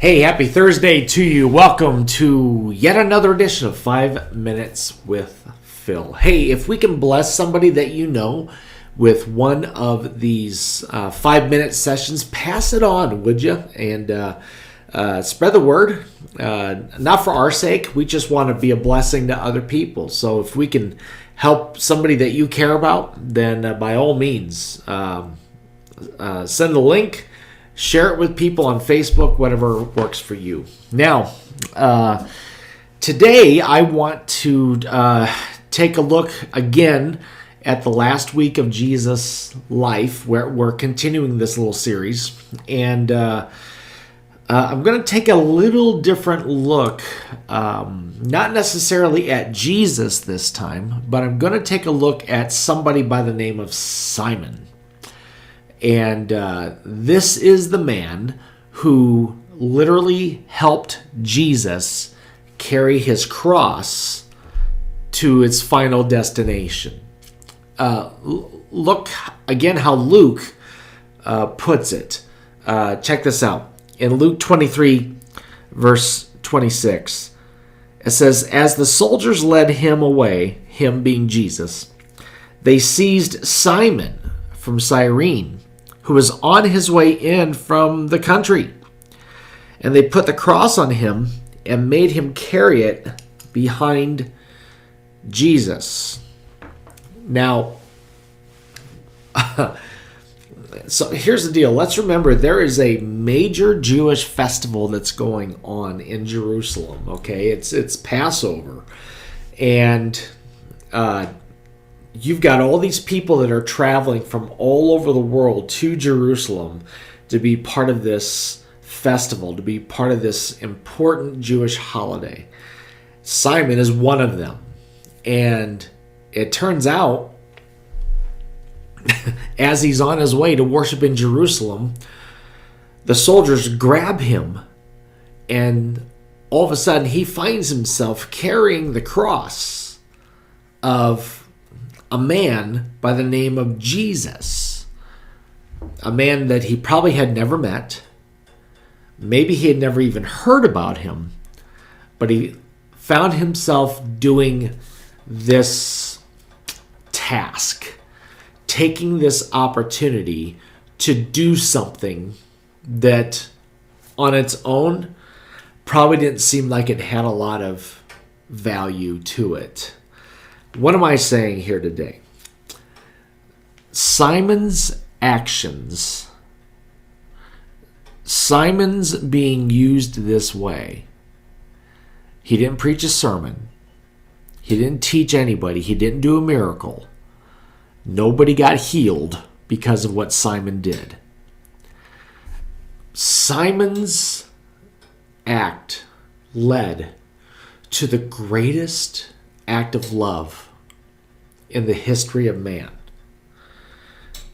Hey, happy Thursday to you. Welcome to yet another edition of 5 Minutes with Phil. Hey, if we can bless somebody that you know with one of these 5-minute sessions, pass it on, would you? And spread the word. Not for our sake. We just want to be a blessing to other people. So if we can help somebody that you care about, then by all means, send the link. Share it with people on Facebook, whatever works for you. Now, today I want to take a look again at the last week of Jesus' life, where we're continuing this little series. And I'm going to take a little different look, not necessarily at Jesus this time, but I'm going to take a look at somebody by the name of Simon. And this is the man who literally helped Jesus carry his cross to its final destination. Look again how Luke puts it. Check this out. In Luke 23, verse 26, it says, "As the soldiers led him away, him being Jesus, they seized Simon from Cyrene, who was on his way in from the country. And they put the cross on him and made him carry it behind Jesus." Now, so here's the deal. Let's remember there is a major Jewish festival that's going on in Jerusalem. Okay, it's Passover, and you've got all these people that are traveling from all over the world to Jerusalem to be part of this festival, to be part of this important Jewish holiday. Simon is one of them. And it turns out, as he's on his way to worship in Jerusalem, the soldiers grab him, and all of a sudden he finds himself carrying the cross of a man by the name of Jesus, a man that he probably had never met. Maybe he had never even heard about him, but he found himself doing this task, taking this opportunity to do something that on its own probably didn't seem like it had a lot of value to it. What am I saying here today? Simon's actions, Simon's being used this way. He didn't preach a sermon. He didn't teach anybody. He didn't do a miracle. Nobody got healed because of what Simon did. Simon's act led to the greatest act of love in the history of man.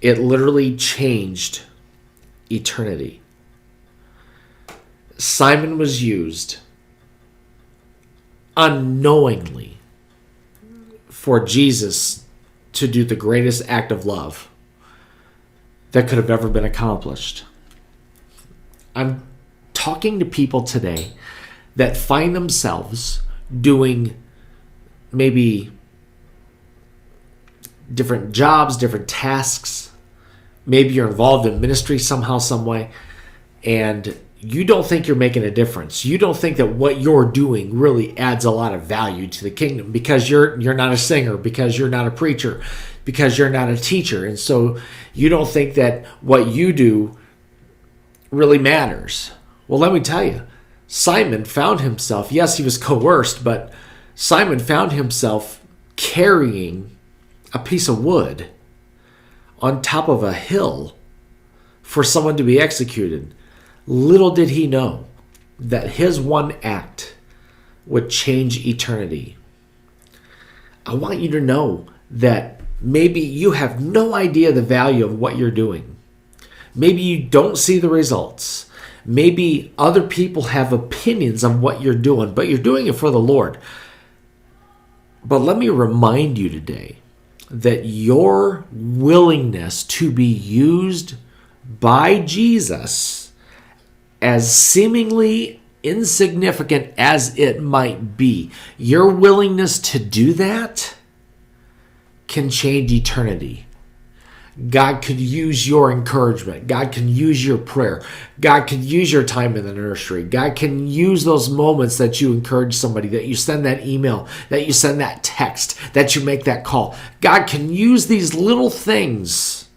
It literally changed eternity. Simon was used unknowingly for Jesus to do the greatest act of love that could have ever been accomplished. I'm talking to people today that find themselves doing maybe different jobs, different tasks. Maybe you're involved in ministry somehow, some way, and you don't think you're making a difference. You don't think that what you're doing really adds a lot of value to the kingdom because you're not a singer, because you're not a preacher, because you're not a teacher. And so you don't think that what you do really matters. Well, let me tell you, Simon found himself, yes, he was coerced, but Simon found himself carrying a piece of wood on top of a hill for someone to be executed. Little did he know that his one act would change eternity. I want you to know that maybe you have no idea the value of what you're doing. Maybe you don't see the results. Maybe other people have opinions on what you're doing, but you're doing it for the Lord. But let me remind you today that your willingness to be used by Jesus as seemingly insignificant as it might be, your willingness to do that can change eternity. God could use your encouragement. God can use your prayer. God can use your time in the nursery. God can use those moments that you encourage somebody, that you send that email, that you send that text, that you make that call. God can use these little things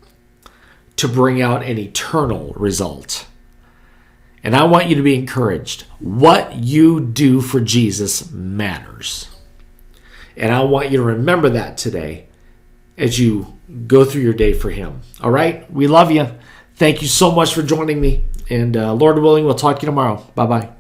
to bring out an eternal result. And I want you to be encouraged. What you do for Jesus matters. And I want you to remember that today as you go through your day for him. All right? We love you. Thank you so much for joining me. And Lord willing, we'll talk to you tomorrow. Bye-bye.